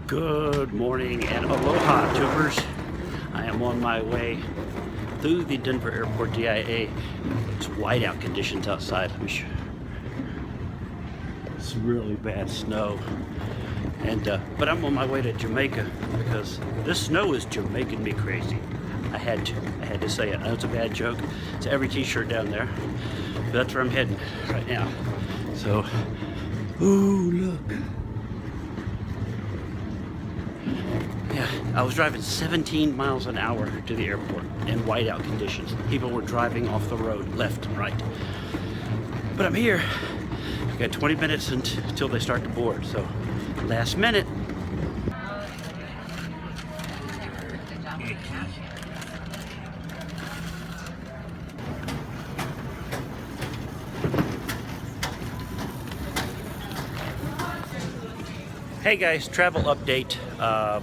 Good morning and aloha, tubers. I am on my way through the Denver Airport DIA. It's whiteout conditions outside. It's really bad snow. But I'm on my way to Jamaica because this snow is Jamaican me crazy. I had to say it. I know it's a bad joke. It's every t-shirt down there. But that's where I'm heading right now. So, ooh, look. Yeah, I was driving 17 miles an hour to the airport in whiteout conditions. People were driving off the road, left and right. But I'm here. I've got 20 minutes until they start to board, so last minute. Hey guys, travel update.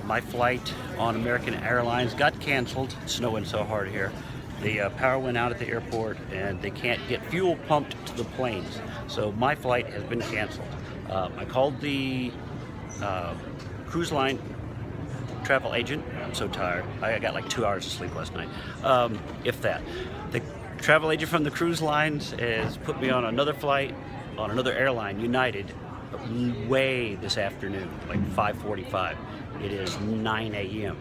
My flight on American Airlines got canceled. It's snowing so hard here. The power went out at the airport and they can't get fuel pumped to the planes. So my flight has been canceled. I called the cruise line travel agent. I'm so tired. I got like 2 hours of sleep last night, if that. The travel agent from the cruise lines has put me on another flight on another airline, United, way this afternoon, like 5:45. It is 9 a.m.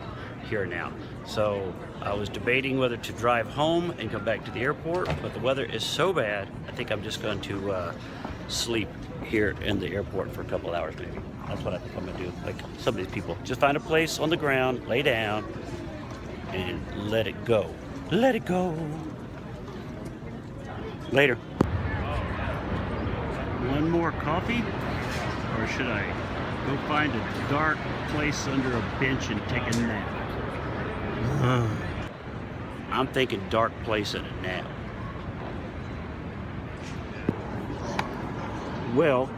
here now. So I was debating whether to drive home and come back to the airport, but the weather is so bad, I think I'm just going to sleep here in the airport for a couple hours maybe. That's what I think I'm gonna do. Like some of these people, just find a place on the ground, lay down, and let it go. Let it go. Later. One more coffee? Or should I go find a dark place under a bench and take a nap? I'm thinking dark place and a nap. Well,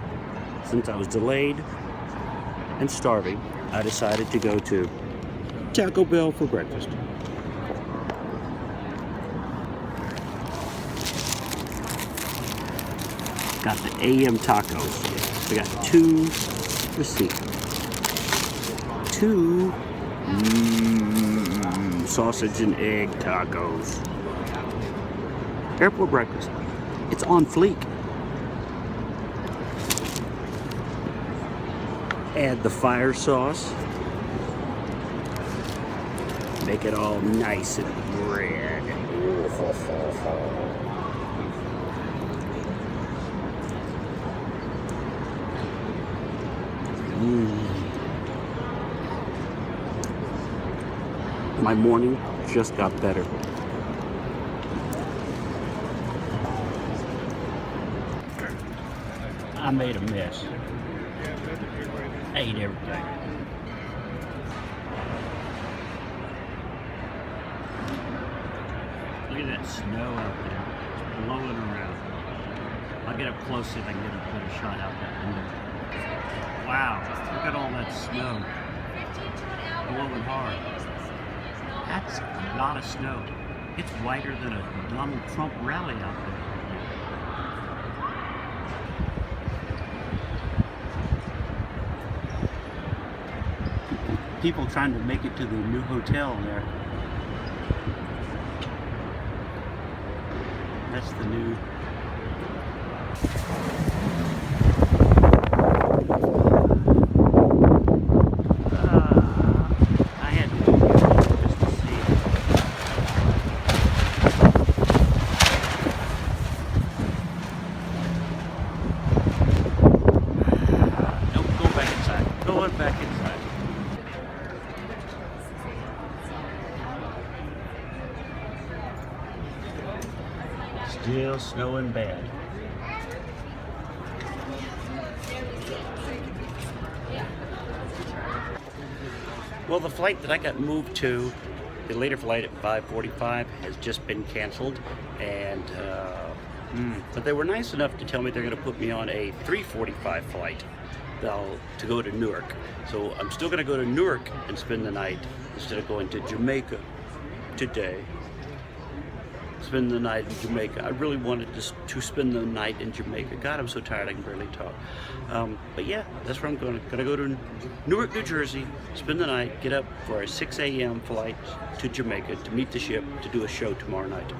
since I was delayed and starving, I decided to go to Taco Bell for breakfast. Got the AM tacos. I got 2, let's see, 2 sausage and egg tacos. Airport breakfast. It's on fleek. Add the fire sauce. Make it all nice and red. My morning just got better. I made a mess. I ate everything. Look at that snow out there. It's blowing around. I'll get up close, see if I can get a better shot out that window. Wow, look at all that snow. Blowing hard. That's a lot of snow. It's whiter than a Donald Trump rally out there. People trying to make it to the new hotel there. That's the new. Back inside. Still snowing bad. Well, the flight that I got moved to, the later flight at 5:45, has just been canceled, and but they were nice enough to tell me they're going to put me on a 3:45 flight to go to Newark. So I'm still going to go to Newark and spend the night instead of going to Jamaica today. spend the night in Jamaica. I really wanted to spend the night in Jamaica. God, I'm so tired I can barely talk. But yeah, that's where I'm going. Gonna go to Newark, New Jersey, spend the night, get up for a 6 a.m. flight to Jamaica to meet the ship to do a show tomorrow night.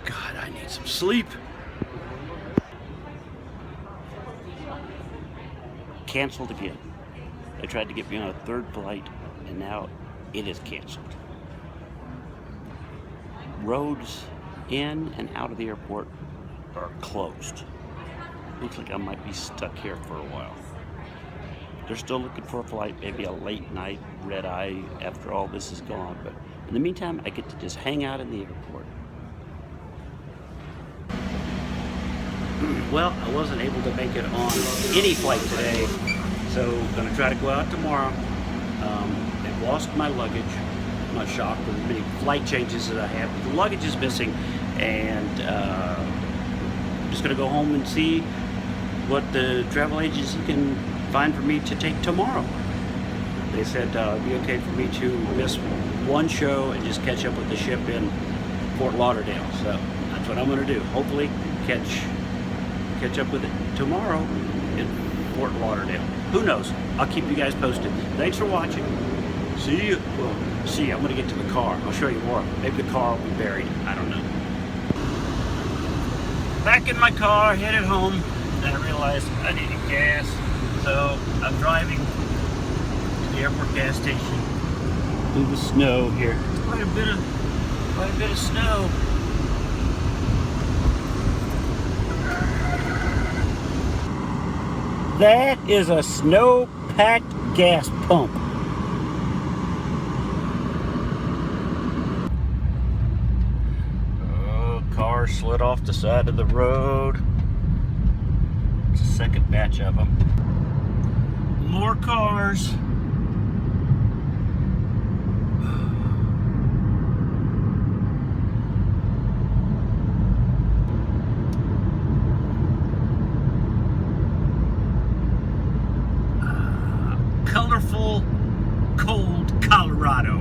God, I need some sleep. Canceled again. They tried to get me on a third flight, and now it is canceled. Roads in and out of the airport are closed. Looks like I might be stuck here for a while. They're still looking for a flight, maybe a late night red eye after all this is gone, but in the meantime, I get to just hang out in the airport. Well, I wasn't able to make it on any flight today, so I'm gonna try to go out tomorrow. I've lost my luggage. I'm not shocked with the many flight changes that I have, but the luggage is missing, and I'm just gonna go home and see what the travel agency can find for me to take tomorrow. They said it'd be okay for me to miss one show and just catch up with the ship in Fort Lauderdale. So that's what I'm gonna do. Hopefully catch up with it tomorrow in Fort Lauderdale. Who knows? I'll keep you guys posted. Thanks for watching. See you. Well, see, I'm gonna get to the car. I'll show you more. Maybe the car will be buried. I don't know. Back in my car, headed home, and I realized I needed gas. So I'm driving to the airport gas station through the snow here. Quite a bit of snow. That is a snow-packed gas pump. Oh, car slid off the side of the road. It's a second batch of them. More cars. Colorful, cold Colorado.